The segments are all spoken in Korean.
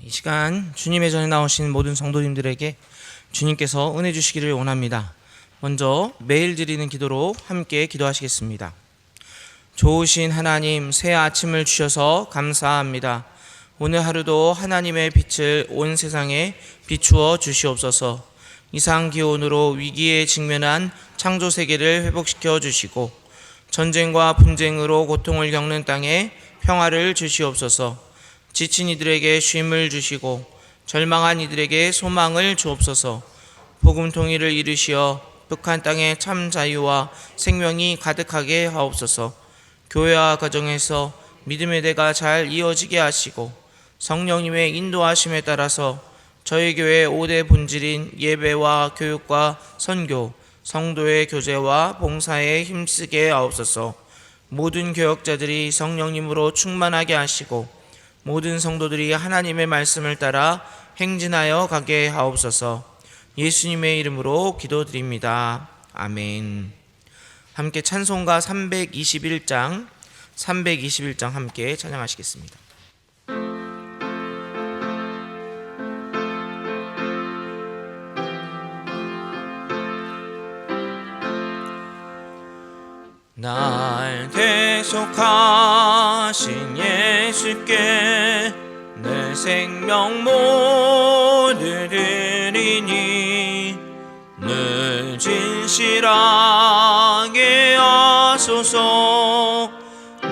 이 시간 주님의 전에 나오신 모든 성도님들에게 주님께서 은혜 주시기를 원합니다. 먼저 매일 드리는 기도로 함께 기도하시겠습니다. 좋으신 하나님, 새 아침을 주셔서 감사합니다. 오늘 하루도 하나님의 빛을 온 세상에 비추어 주시옵소서. 이상기온으로 위기에 직면한 창조 세계를 회복시켜 주시고 전쟁과 분쟁으로 고통을 겪는 땅에 평화를 주시옵소서. 지친 이들에게 쉼을 주시고 절망한 이들에게 소망을 주옵소서. 복음 통일을 이루시어 북한 땅에 참 자유와 생명이 가득하게 하옵소서. 교회와 가정에서 믿음의 대가 잘 이어지게 하시고 성령님의 인도하심에 따라서 저희 교회의 5대 본질인 예배와 교육과 선교, 성도의 교제와 봉사에 힘쓰게 하옵소서. 모든 교역자들이 성령님으로 충만하게 하시고 모든 성도들이 하나님의 말씀을 따라 행진하여 가게 하옵소서. 예수님의 이름으로 기도드립니다. 아멘. 함께 찬송가 321장 함께 찬양하시겠습니다. 날 대속하신 예수께 내 생명 모두 드리니 늘 진실하게 하소서.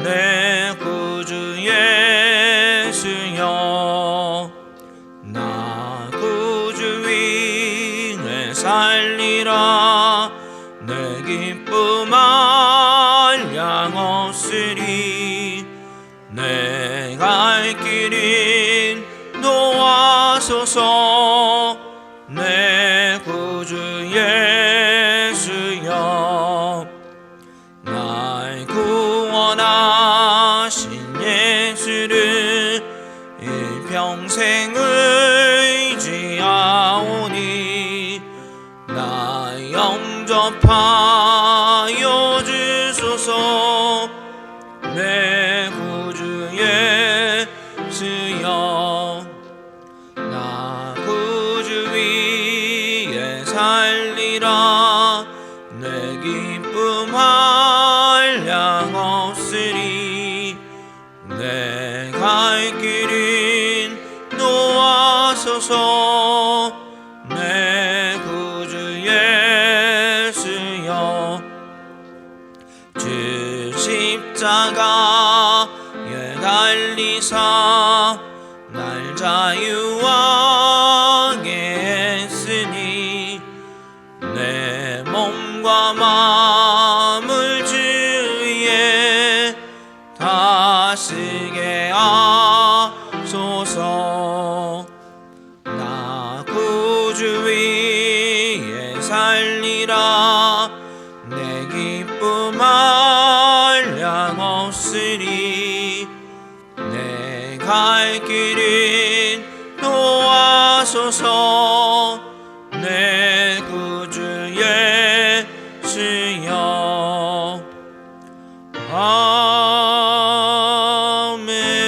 내 구주 예수여, 나 구주 위에 살리라. 내 기쁨 알량 없으리. 내 갈 길인 도와소서. 내 구주 예수여, 날 구원하신 예수를 일평생 의지하오니 나 영접하여 주소서. 내 구주 예수여, 나 구주 위에 살리라. 내 기쁨 한량 없으리. 내 갈 길인 도와소서. 내 구주 예수여, 주 십자가에 달리사 날 자유하게 했으니 내 몸과 마음을 주위에 다스게 하소서. 나 구주 위에 살리라. 내 기쁨 한량 없으리. 내 갈 길인 도와소서. 내 구주 예수여.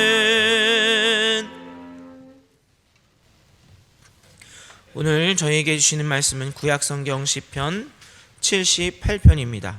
아멘. 오늘 저희에게 주시는 말씀은 구약성경 시편 78편입니다.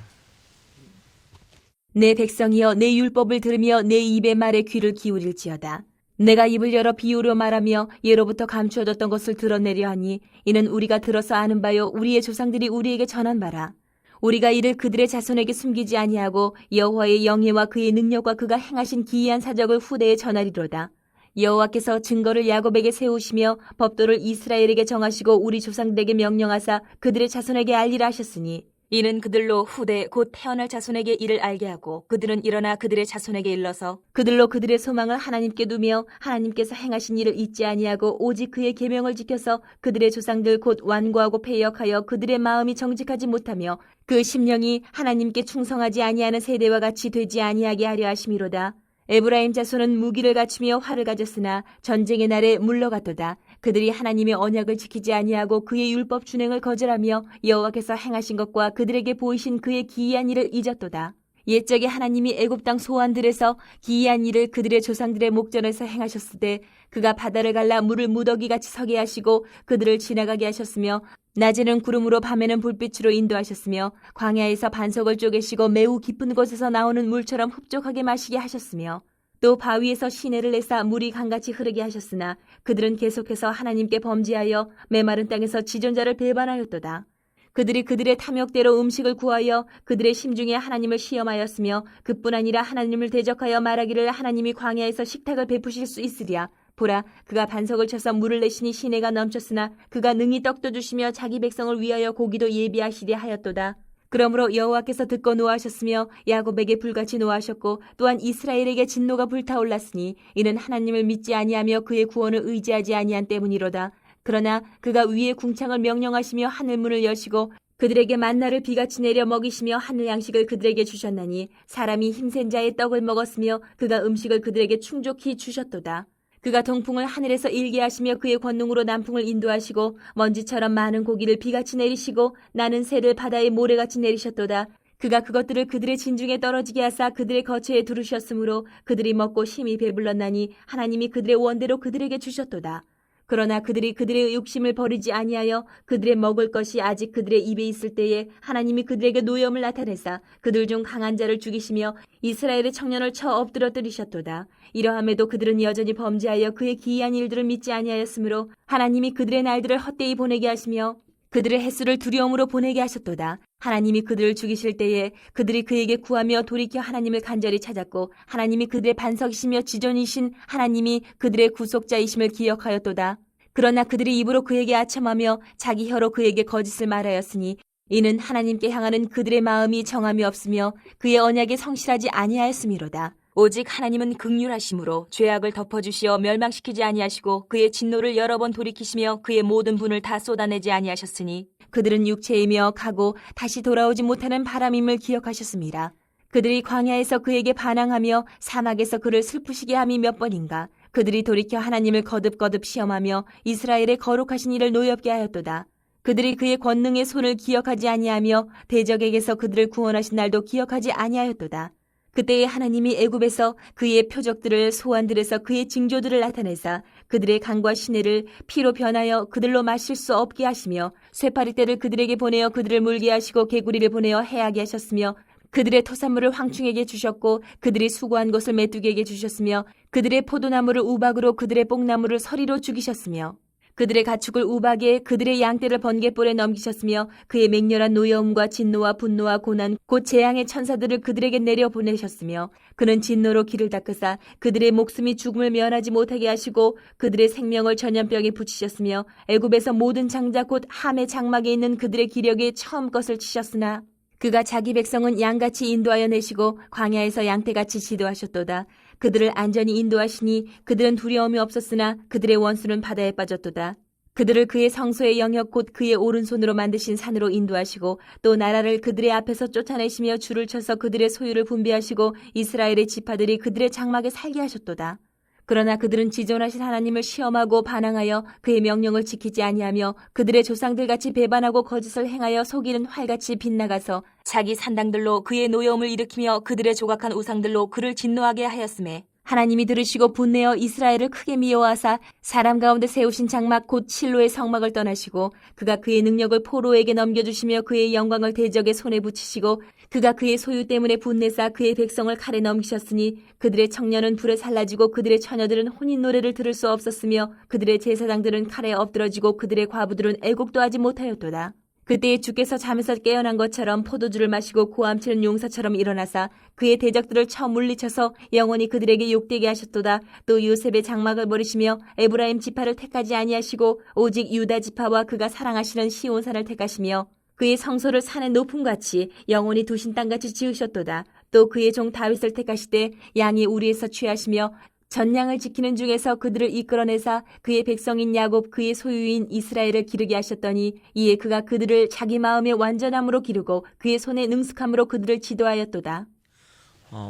내 백성이여, 내 율법을 들으며 내 입의 말에 귀를 기울일지어다. 내가 입을 열어 비유로 말하며 예로부터 감추어졌던 것을 드러내려 하니 이는 우리가 들어서 아는 바요 우리의 조상들이 우리에게 전한 바라. 우리가 이를 그들의 자손에게 숨기지 아니하고 여호와의 영예와 그의 능력과 그가 행하신 기이한 사적을 후대에 전하리로다. 여호와께서 증거를 야곱에게 세우시며 법도를 이스라엘에게 정하시고 우리 조상들에게 명령하사 그들의 자손에게 알리라 하셨으니 이는 그들로 후대 곧 태어날 자손에게 이를 알게 하고 그들은 일어나 그들의 자손에게 일러서 그들로 그들의 소망을 하나님께 두며 하나님께서 행하신 일을 잊지 아니하고 오직 그의 계명을 지켜서 그들의 조상들 곧 완고하고 패역하여 그들의 마음이 정직하지 못하며 그 심령이 하나님께 충성하지 아니하는 세대와 같이 되지 아니하게 하려 하심이로다. 에브라임 자손은 무기를 갖추며 활을 가졌으나 전쟁의 날에 물러갔도다. 그들이 하나님의 언약을 지키지 아니하고 그의 율법 준행을 거절하며 여호와께서 행하신 것과 그들에게 보이신 그의 기이한 일을 잊었도다. 옛적에 하나님이 애굽 땅 소환들에서 기이한 일을 그들의 조상들의 목전에서 행하셨을 때 그가 바다를 갈라 물을 무더기같이 서게 하시고 그들을 지나가게 하셨으며 낮에는 구름으로 밤에는 불빛으로 인도하셨으며 광야에서 반석을 쪼개시고 매우 깊은 곳에서 나오는 물처럼 흡족하게 마시게 하셨으며 또 바위에서 시내를 내사 물이 강같이 흐르게 하셨으나 그들은 계속해서 하나님께 범죄하여 메마른 땅에서 지존자를 배반하였도다. 그들이 그들의 탐욕대로 음식을 구하여 그들의 심중에 하나님을 시험하였으며 그뿐 아니라 하나님을 대적하여 말하기를 하나님이 광야에서 식탁을 베푸실 수 있으랴. 보라, 그가 반석을 쳐서 물을 내시니 시내가 넘쳤으나 그가 능히 떡도 주시며 자기 백성을 위하여 고기도 예비하시리 하였도다. 그러므로 여호와께서 듣고 노하셨으며 야곱에게 불같이 노하셨고 또한 이스라엘에게 진노가 불타올랐으니 이는 하나님을 믿지 아니하며 그의 구원을 의지하지 아니한 때문이로다. 그러나 그가 위에 궁창을 명령하시며 하늘문을 여시고 그들에게 만나를 비같이 내려 먹이시며 하늘 양식을 그들에게 주셨나니 사람이 힘센 자의 떡을 먹었으며 그가 음식을 그들에게 충족히 주셨도다. 그가 동풍을 하늘에서 일게 하시며 그의 권능으로 남풍을 인도하시고 먼지처럼 많은 고기를 비같이 내리시고 나는 새를 바다에 모래같이 내리셨도다. 그가 그것들을 그들의 진중에 떨어지게 하사 그들의 거처에 두르셨으므로 그들이 먹고 심히 배불렀나니 하나님이 그들의 원대로 그들에게 주셨도다. 그러나 그들이 그들의 욕심을 버리지 아니하여 그들의 먹을 것이 아직 그들의 입에 있을 때에 하나님이 그들에게 노염을 나타내사 그들 중 강한 자를 죽이시며 이스라엘의 청년을 쳐 엎드러뜨리셨도다. 이러함에도 그들은 여전히 범죄하여 그의 기이한 일들을 믿지 아니하였으므로 하나님이 그들의 날들을 헛되이 보내게 하시며 그들의 횟수를 두려움으로 보내게 하셨도다. 하나님이 그들을 죽이실 때에 그들이 그에게 구하며 돌이켜 하나님을 간절히 찾았고 하나님이 그들의 반석이시며 지존이신 하나님이 그들의 구속자이심을 기억하였도다. 그러나 그들이 입으로 그에게 아첨하며 자기 혀로 그에게 거짓을 말하였으니 이는 하나님께 향하는 그들의 마음이 정함이 없으며 그의 언약에 성실하지 아니하였음이로다. 오직 하나님은 긍휼하심으로 죄악을 덮어주시어 멸망시키지 아니하시고 그의 진노를 여러 번 돌이키시며 그의 모든 분을 다 쏟아내지 아니하셨으니 그들은 육체이며 가고 다시 돌아오지 못하는 바람임을 기억하셨습니다. 그들이 광야에서 그에게 반항하며 사막에서 그를 슬프시게 함이 몇 번인가. 그들이 돌이켜 하나님을 거듭거듭 시험하며 이스라엘의 거룩하신 이를 노엽게 하였도다. 그들이 그의 권능의 손을 기억하지 아니하며 대적에게서 그들을 구원하신 날도 기억하지 아니하였도다. 그때에 하나님이 애굽에서 그의 표적들을 소환들에서 그의 징조들을 나타내사 그들의 강과 시내를 피로 변하여 그들로 마실 수 없게 하시며 쇠파리떼를 그들에게 보내어 그들을 물게 하시고 개구리를 보내어 해하게 하셨으며 그들의 토산물을 황충에게 주셨고 그들이 수고한 것을 메뚜기에게 주셨으며 그들의 포도나무를 우박으로 그들의 뽕나무를 서리로 죽이셨으며 그들의 가축을 우박에 그들의 양떼를 번갯불에 넘기셨으며 그의 맹렬한 노여움과 진노와 분노와 고난 곧 재앙의 천사들을 그들에게 내려보내셨으며 그는 진노로 길을 닦으사 그들의 목숨이 죽음을 면하지 못하게 하시고 그들의 생명을 전염병에 붙이셨으며 애굽에서 모든 장자 곧 함의 장막에 있는 그들의 기력에 처음 것을 치셨으나 그가 자기 백성은 양같이 인도하여 내시고 광야에서 양떼같이 지도하셨도다. 그들을 안전히 인도하시니 그들은 두려움이 없었으나 그들의 원수는 바다에 빠졌도다. 그들을 그의 성소의 영역 곧 그의 오른손으로 만드신 산으로 인도하시고 또 나라를 그들의 앞에서 쫓아내시며 줄을 쳐서 그들의 소유를 분배하시고 이스라엘의 지파들이 그들의 장막에 살게 하셨도다. 그러나 그들은 지존하신 하나님을 시험하고 반항하여 그의 명령을 지키지 아니하며 그들의 조상들같이 배반하고 거짓을 행하여 속이는 활같이 빗나가서 자기 산당들로 그의 노여움을 일으키며 그들의 조각한 우상들로 그를 진노하게 하였으매 하나님이 들으시고 분내어 이스라엘을 크게 미워하사 사람 가운데 세우신 장막 곧 실로의 성막을 떠나시고 그가 그의 능력을 포로에게 넘겨주시며 그의 영광을 대적의 손에 붙이시고 그가 그의 소유 때문에 분내사 그의 백성을 칼에 넘기셨으니 그들의 청년은 불에 살라지고 그들의 처녀들은 혼인 노래를 들을 수 없었으며 그들의 제사장들은 칼에 엎드러지고 그들의 과부들은 애곡도 하지 못하였도다. 그때에 주께서 잠에서 깨어난 것처럼 포도주를 마시고 고함치는 용사처럼 일어나사 그의 대적들을 쳐 물리쳐서 영원히 그들에게 욕되게 하셨도다. 또 요셉의 장막을 버리시며 에브라임 지파를 택하지 아니하시고 오직 유다 지파와 그가 사랑하시는 시온산을 택하시며 그의 성소를 산의 높음같이 영원히 두신 땅같이 지으셨도다. 또 그의 종 다윗을 택하시되 양이 우리에서 취하시며 전량을 지키는 중에서 그들을 이끌어내사 그의 백성인 야곱 그의 소유인 이스라엘을 기르게 하셨더니 이에 그가 그들을 자기 마음의 완전함으로 기르고 그의 손의 능숙함으로 그들을 지도하였도다.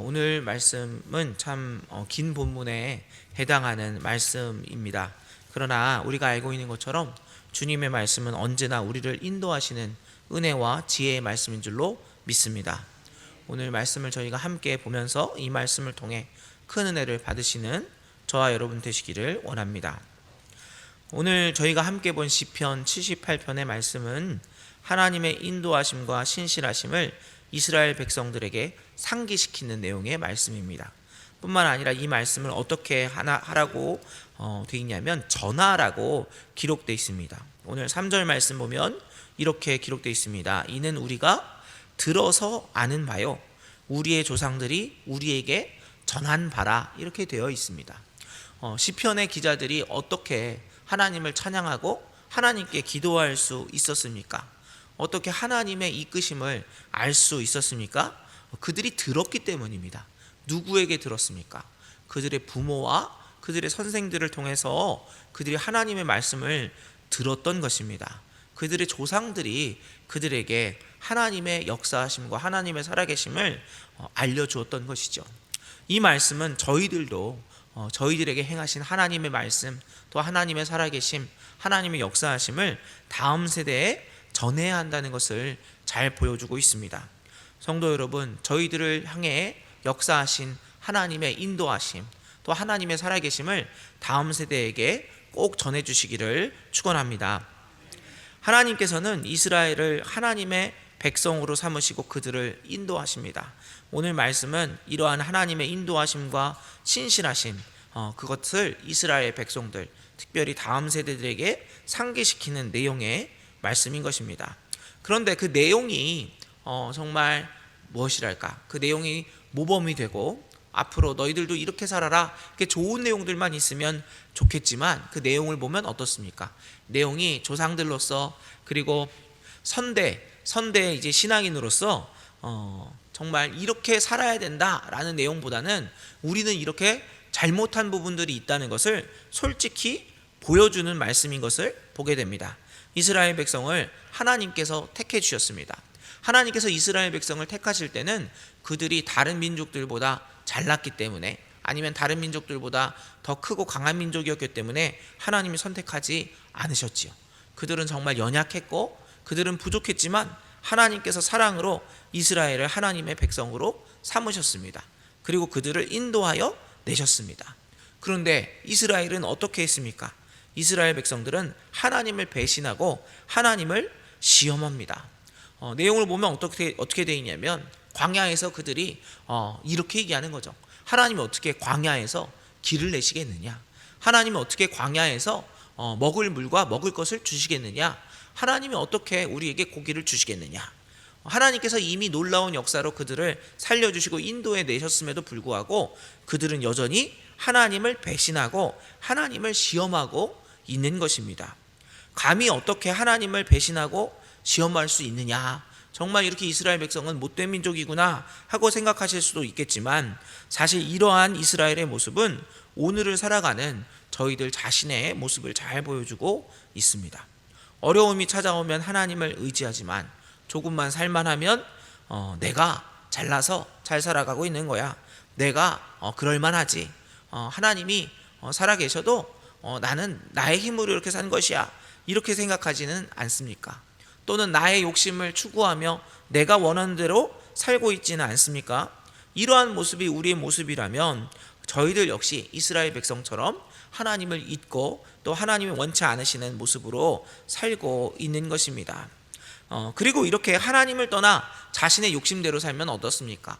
오늘 말씀은 참 긴 본문에 해당하는 말씀입니다. 그러나 우리가 알고 있는 것처럼 주님의 말씀은 언제나 우리를 인도하시는 은혜와 지혜의 말씀인 줄로 믿습니다. 오늘 말씀을 저희가 함께 보면서 이 말씀을 통해 큰 은혜를 받으시는 저와 여러분 되시기를 원합니다. 오늘 저희가 함께 본 시편 78편의 말씀은 하나님의 인도하심과 신실하심을 이스라엘 백성들에게 상기시키는 내용의 말씀입니다. 뿐만 아니라 이 말씀을 어떻게 하라고 되어 있냐면 전하라고 기록되어 있습니다. 오늘 3절 말씀 보면 이렇게 기록되어 있습니다. 이는 우리가 들어서 아는 바요 우리의 조상들이 우리에게 전한 바라, 이렇게 되어 있습니다. 시편의 기자들이 어떻게 하나님을 찬양하고 하나님께 기도할 수 있었습니까? 어떻게 하나님의 이끄심을 알 수 있었습니까? 그들이 들었기 때문입니다. 누구에게 들었습니까? 그들의 부모와 그들의 선생들을 통해서 그들이 하나님의 말씀을 들었던 것입니다. 그들의 조상들이 그들에게 하나님의 역사하심과 하나님의 살아계심을 알려주었던 것이죠. 이 말씀은 저희들도 저희들에게 행하신 하나님의 말씀, 또 하나님의 살아계심, 하나님의 역사하심을 다음 세대에 전해야 한다는 것을 잘 보여주고 있습니다. 성도 여러분, 저희들을 향해 역사하신 하나님의 인도하심, 또 하나님의 살아계심을 다음 세대에게 꼭 전해주시기를 축원합니다. 하나님께서는 이스라엘을 하나님의 백성으로 삼으시고 그들을 인도하십니다. 오늘 말씀은 이러한 하나님의 인도하심과 신실하심, 그것을 이스라엘 백성들, 특별히 다음 세대들에게 상기시키는 내용의 말씀인 것입니다. 그런데 그 내용이 정말 무엇이랄까, 그 내용이 모범이 되고 앞으로 너희들도 이렇게 살아라, 이렇게 좋은 내용들만 있으면 좋겠지만 그 내용을 보면 어떻습니까? 내용이 조상들로서 그리고 선대의 이제 신앙인으로서 정말 이렇게 살아야 된다라는 내용보다는 우리는 이렇게 잘못한 부분들이 있다는 것을 솔직히 보여주는 말씀인 것을 보게 됩니다. 이스라엘 백성을 하나님께서 택해 주셨습니다. 하나님께서 이스라엘 백성을 택하실 때는 그들이 다른 민족들보다 잘났기 때문에, 아니면 다른 민족들보다 더 크고 강한 민족이었기 때문에 하나님이 선택하지 않으셨지요. 그들은 정말 연약했고 그들은 부족했지만 하나님께서 사랑으로 이스라엘을 하나님의 백성으로 삼으셨습니다. 그리고 그들을 인도하여 내셨습니다. 그런데 이스라엘은 어떻게 했습니까? 이스라엘 백성들은 하나님을 배신하고 하나님을 시험합니다. 내용을 보면 어떻게 되어 있냐면, 광야에서 그들이 이렇게 얘기하는 거죠. 하나님이 어떻게 광야에서 길을 내시겠느냐? 하나님이 어떻게 광야에서 먹을 물과 먹을 것을 주시겠느냐? 하나님이 어떻게 우리에게 고기를 주시겠느냐? 하나님께서 이미 놀라운 역사로 그들을 살려주시고 인도해 내셨음에도 불구하고 그들은 여전히 하나님을 배신하고 하나님을 시험하고 있는 것입니다. 감히 어떻게 하나님을 배신하고 시험할 수 있느냐? 정말 이렇게 이스라엘 백성은 못된 민족이구나 하고 생각하실 수도 있겠지만, 사실 이러한 이스라엘의 모습은 오늘을 살아가는 저희들 자신의 모습을 잘 보여주고 있습니다. 어려움이 찾아오면 하나님을 의지하지만 조금만 살만하면 내가 잘나서 잘 살아가고 있는 거야, 내가 그럴만하지, 하나님이 살아계셔도 나는 나의 힘으로 이렇게 산 것이야, 이렇게 생각하지는 않습니까? 또는 나의 욕심을 추구하며 내가 원하는 대로 살고 있지는 않습니까? 이러한 모습이 우리의 모습이라면 저희들 역시 이스라엘 백성처럼 하나님을 잊고 또 하나님이 원치 않으시는 모습으로 살고 있는 것입니다. 그리고 이렇게 하나님을 떠나 자신의 욕심대로 살면 어떻습니까?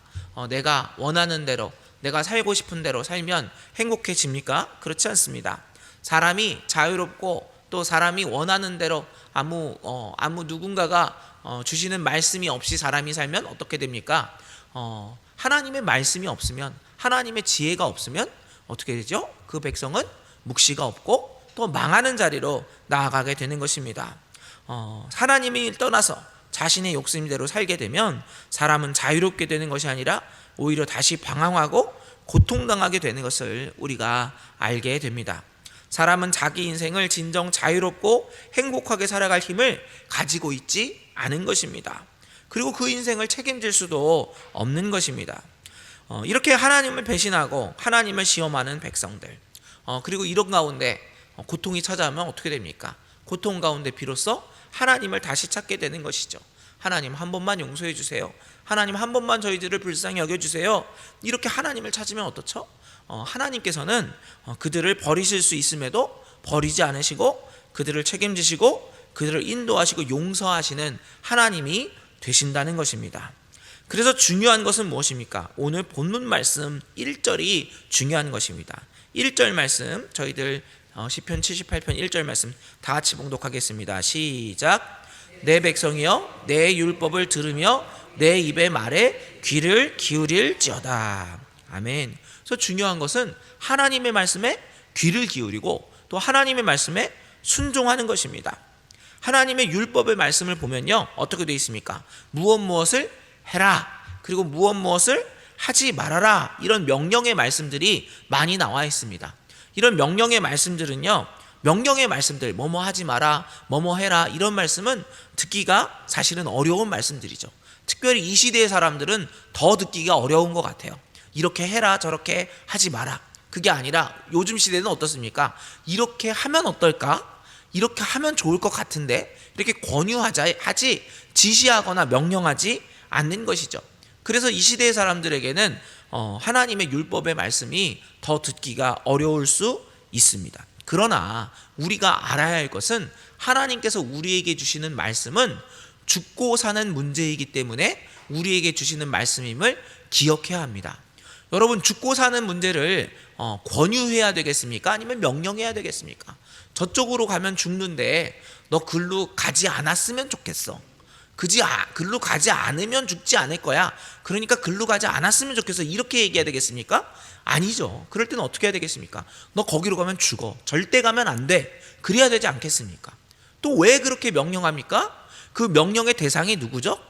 내가 원하는 대로, 내가 살고 싶은 대로 살면 행복해집니까? 그렇지 않습니다. 사람이 자유롭고 또 사람이 원하는 대로 아무 누군가가 주시는 말씀이 없이 사람이 살면 어떻게 됩니까? 하나님의 말씀이 없으면, 하나님의 지혜가 없으면 어떻게 되죠? 그 백성은 묵시가 없고 또 망하는 자리로 나아가게 되는 것입니다. 하나님이 떠나서 자신의 욕심대로 살게 되면 사람은 자유롭게 되는 것이 아니라 오히려 다시 방황하고 고통당하게 되는 것을 우리가 알게 됩니다. 사람은 자기 인생을 진정 자유롭고 행복하게 살아갈 힘을 가지고 있지 않은 것입니다. 그리고 그 인생을 책임질 수도 없는 것입니다. 이렇게 하나님을 배신하고 하나님을 시험하는 백성들, 그리고 이런 가운데 고통이 찾아오면 어떻게 됩니까? 고통 가운데 비로소 하나님을 다시 찾게 되는 것이죠. 하나님 한 번만 용서해 주세요. 하나님 한 번만 저희들을 불쌍히 여겨주세요. 이렇게 하나님을 찾으면 어떻죠? 하나님께서는 그들을 버리실 수 있음에도 버리지 않으시고 그들을 책임지시고 그들을 인도하시고 용서하시는 하나님이 되신다는 것입니다. 그래서 중요한 것은 무엇입니까? 오늘 본문 말씀 1절이 중요한 것입니다. 1절 말씀 저희들 시편 78편 1절 말씀 다 같이 봉독하겠습니다. 시작. 내 백성이여 내 율법을 들으며 내 입의 말에 귀를 기울일지어다. 아멘. 그래서 중요한 것은 하나님의 말씀에 귀를 기울이고 또 하나님의 말씀에 순종하는 것입니다. 하나님의 율법의 말씀을 보면요 어떻게 되어 있습니까? 무엇을 해라 그리고 무엇을 하지 말아라 이런 명령의 말씀들이 많이 나와 있습니다. 이런 명령의 말씀들은요 명령의 말씀들 뭐뭐 하지 마라 뭐뭐 해라 이런 말씀은 듣기가 사실은 어려운 말씀들이죠. 특별히 이 시대의 사람들은 더 듣기가 어려운 것 같아요. 이렇게 해라 저렇게 하지 마라 그게 아니라 요즘 시대는 어떻습니까? 이렇게 하면 어떨까? 이렇게 하면 좋을 것 같은데 이렇게 권유하지 지시하거나 명령하지 않는 것이죠. 그래서 이 시대의 사람들에게는 하나님의 율법의 말씀이 더 듣기가 어려울 수 있습니다. 그러나 우리가 알아야 할 것은 하나님께서 우리에게 주시는 말씀은 죽고 사는 문제이기 때문에 우리에게 주시는 말씀임을 기억해야 합니다. 여러분 죽고 사는 문제를 권유해야 되겠습니까? 아니면 명령해야 되겠습니까? 저쪽으로 가면 죽는데 너 글로 가지 않았으면 좋겠어. 글로 가지 않으면 죽지 않을 거야. 그러니까 글로 가지 않았으면 좋겠어. 이렇게 얘기해야 되겠습니까? 아니죠. 그럴 때는 어떻게 해야 되겠습니까? 너 거기로 가면 죽어. 절대 가면 안 돼. 그래야 되지 않겠습니까? 또 왜 그렇게 명령합니까? 그 명령의 대상이 누구죠?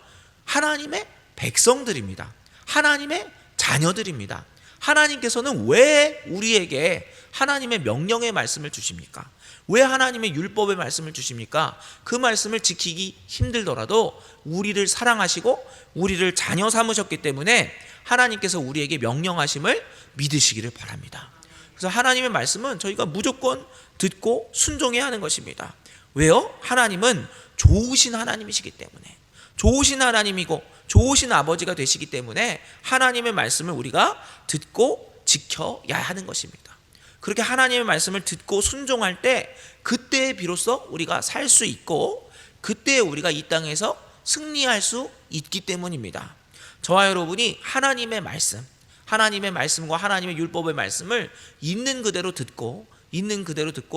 하나님의 백성들입니다. 하나님의 자녀들입니다. 하나님께서는 왜 우리에게 하나님의 명령의 말씀을 주십니까? 왜 하나님의 율법의 말씀을 주십니까? 그 말씀을 지키기 힘들더라도 우리를 사랑하시고 우리를 자녀 삼으셨기 때문에 하나님께서 우리에게 명령하심을 믿으시기를 바랍니다. 그래서 하나님의 말씀은 저희가 무조건 듣고 순종해야 하는 것입니다. 왜요? 하나님은 좋으신 하나님이시기 때문에, 좋으신 하나님이고 좋으신 아버지가 되시기 때문에 하나님의 말씀을 우리가 듣고 지켜야 하는 것입니다. 그렇게 하나님의 말씀을 듣고 순종할 때 그때 비로소 우리가 살 수 있고 그때 우리가 이 땅에서 승리할 수 있기 때문입니다. 저와 여러분이 하나님의 말씀, 하나님의 말씀과 하나님의 율법의 말씀을 있는 그대로 듣고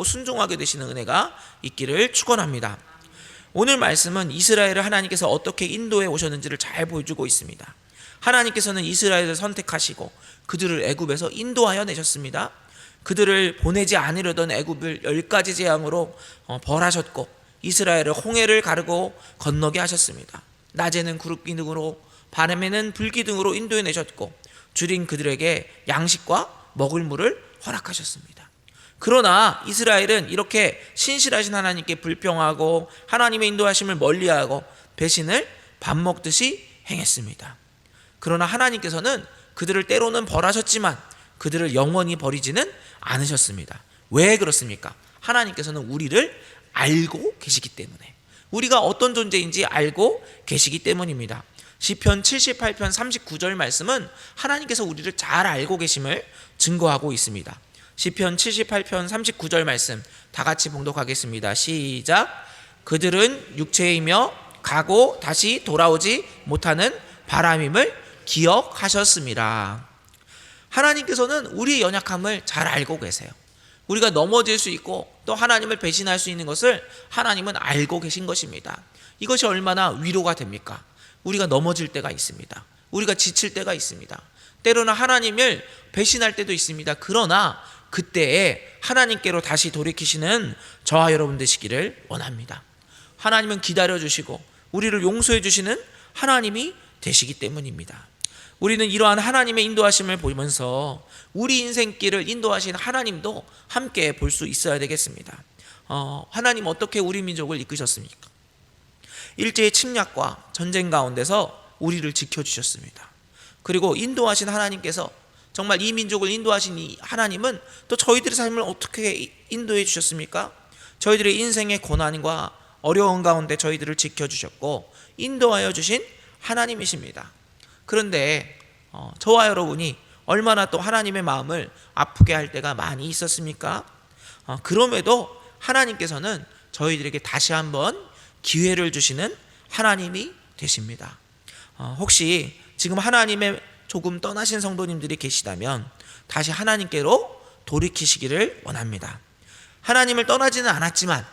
순종하게 되시는 은혜가 있기를 축원합니다. 오늘 말씀은 이스라엘을 하나님께서 어떻게 인도해 오셨는지를 잘 보여주고 있습니다. 하나님께서는 이스라엘을 선택하시고 그들을 애굽에서 인도하여 내셨습니다. 그들을 보내지 않으려던 애굽을 10가지 재앙으로 벌하셨고 이스라엘을 홍해를 가르고 건너게 하셨습니다. 낮에는 구름기둥으로 밤에는 불기둥으로 인도해 내셨고 주린 그들에게 양식과 먹을 물을 허락하셨습니다. 그러나 이스라엘은 이렇게 신실하신 하나님께 불평하고 하나님의 인도하심을 멀리하고 배신을 밥 먹듯이 행했습니다. 그러나 하나님께서는 그들을 때로는 벌하셨지만 그들을 영원히 버리지는 않으셨습니다. 왜 그렇습니까? 하나님께서는 우리를 알고 계시기 때문에, 우리가 어떤 존재인지 알고 계시기 때문입니다. 시편 78편 39절 말씀은 하나님께서 우리를 잘 알고 계심을 증거하고 있습니다. 시편 78편 39절 말씀 다 같이 봉독하겠습니다. 시작. 그들은 육체이며 가고 다시 돌아오지 못하는 바람임을 기억하셨습니다. 하나님께서는 우리의 연약함을 잘 알고 계세요. 우리가 넘어질 수 있고 또 하나님을 배신할 수 있는 것을 하나님은 알고 계신 것입니다. 이것이 얼마나 위로가 됩니까? 우리가 넘어질 때가 있습니다. 우리가 지칠 때가 있습니다. 때로는 하나님을 배신할 때도 있습니다. 그러나 그때에 하나님께로 다시 돌이키시는 저와 여러분 되시기를 원합니다. 하나님은 기다려주시고 우리를 용서해 주시는 하나님이 되시기 때문입니다. 우리는 이러한 하나님의 인도하심을 보면서 우리 인생길을 인도하신 하나님도 함께 볼 수 있어야 되겠습니다. 하나님 어떻게 우리 민족을 이끄셨습니까? 일제의 침략과 전쟁 가운데서 우리를 지켜주셨습니다. 그리고 인도하신 하나님께서 정말 이 민족을 인도하신 이 하나님은 또 저희들의 삶을 어떻게 인도해 주셨습니까? 저희들의 인생의 고난과 어려운 가운데 저희들을 지켜주셨고 인도하여 주신 하나님이십니다. 그런데 저와 여러분이 얼마나 또 하나님의 마음을 아프게 할 때가 많이 있었습니까? 그럼에도 하나님께서는 저희들에게 다시 한번 기회를 주시는 하나님이 되십니다. 혹시 지금 하나님의 조금 떠나신 성도님들이 계시다면 다시 하나님께로 돌이키시기를 원합니다. 하나님을 떠나지는 않았지만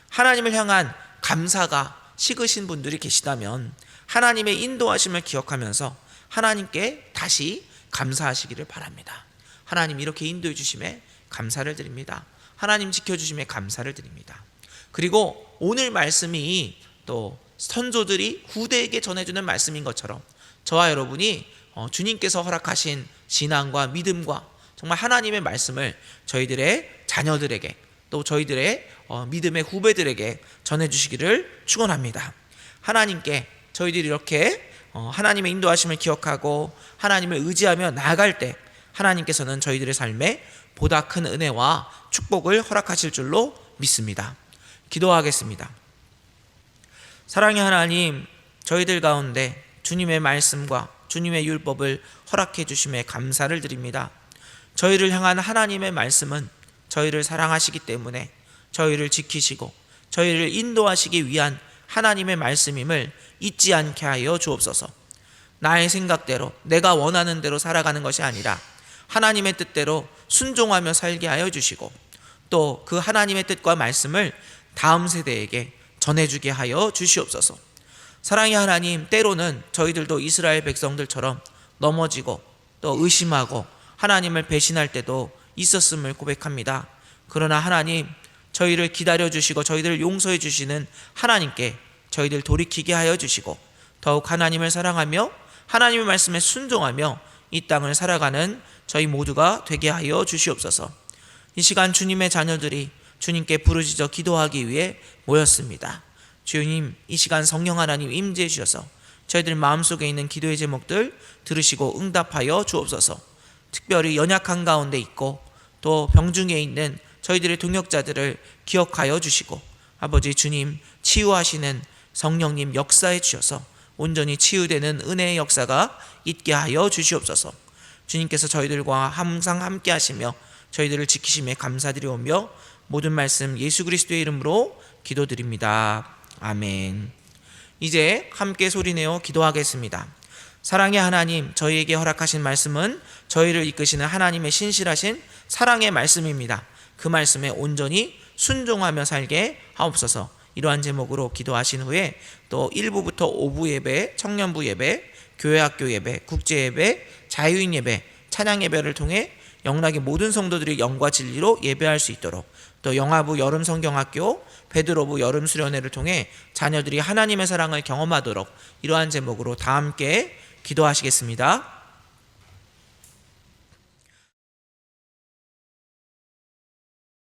하나님을 향한 감사가 식으신 분들이 계시다면 하나님의 인도하심을 기억하면서 하나님께 다시 감사하시기를 바랍니다. 하나님 이렇게 인도해 주심에 감사를 드립니다. 하나님 지켜주심에 감사를 드립니다. 그리고 오늘 말씀이 또 선조들이 후대에게 전해주는 말씀인 것처럼 저와 여러분이 주님께서 허락하신 신앙과 믿음과 정말 하나님의 말씀을 저희들의 자녀들에게 또 저희들의 믿음의 후배들에게 전해주시기를 축원합니다. 하나님께 저희들이 이렇게 하나님의 인도하심을 기억하고 하나님을 의지하며 나아갈 때 하나님께서는 저희들의 삶에 보다 큰 은혜와 축복을 허락하실 줄로 믿습니다. 기도하겠습니다. 사랑의 하나님, 저희들 가운데 주님의 말씀과 주님의 율법을 허락해 주심에 감사를 드립니다. 저희를 향한 하나님의 말씀은 저희를 사랑하시기 때문에 저희를 지키시고 저희를 인도하시기 위한 하나님의 말씀임을 잊지 않게 하여 주옵소서. 나의 생각대로 내가 원하는 대로 살아가는 것이 아니라 하나님의 뜻대로 순종하며 살게 하여 주시고 또 그 하나님의 뜻과 말씀을 다음 세대에게 전해주게 하여 주시옵소서. 사랑의 하나님, 때로는 저희들도 이스라엘 백성들처럼 넘어지고 또 의심하고 하나님을 배신할 때도 있었음을 고백합니다. 그러나 하나님, 저희를 기다려주시고 저희들을 용서해 주시는 하나님께 저희들 돌이키게 하여 주시고 더욱 하나님을 사랑하며 하나님의 말씀에 순종하며 이 땅을 살아가는 저희 모두가 되게 하여 주시옵소서. 이 시간 주님의 자녀들이 주님께 부르짖어 기도하기 위해 모였습니다. 주님, 이 시간 성령 하나님 임재해 주셔서 저희들 마음속에 있는 기도의 제목들 들으시고 응답하여 주옵소서. 특별히 연약한 가운데 있고 또 병중에 있는 저희들의 동역자들을 기억하여 주시고 아버지 주님, 치유하시는 성령님 역사해 주셔서 온전히 치유되는 은혜의 역사가 있게 하여 주시옵소서. 주님께서 저희들과 항상 함께 하시며 저희들을 지키심에 감사드리오며 모든 말씀 예수 그리스도의 이름으로 기도드립니다. 아멘. 이제 함께 소리내어 기도하겠습니다. 사랑의 하나님, 저희에게 허락하신 말씀은 저희를 이끄시는 하나님의 신실하신 사랑의 말씀입니다. 그 말씀에 온전히 순종하며 살게 하옵소서. 이러한 제목으로 기도하신 후에 또 1부부터 5부 예배, 청년부 예배, 교회학교 예배, 국제예배, 자유인 예배, 찬양 예배를 통해 영락의 모든 성도들이 영과 진리로 예배할 수 있도록 또 영화부 여름 성경학교, 베드로부 여름 수련회를 통해 자녀들이 하나님의 사랑을 경험하도록 이러한 제목으로 다 함께 기도하시겠습니다.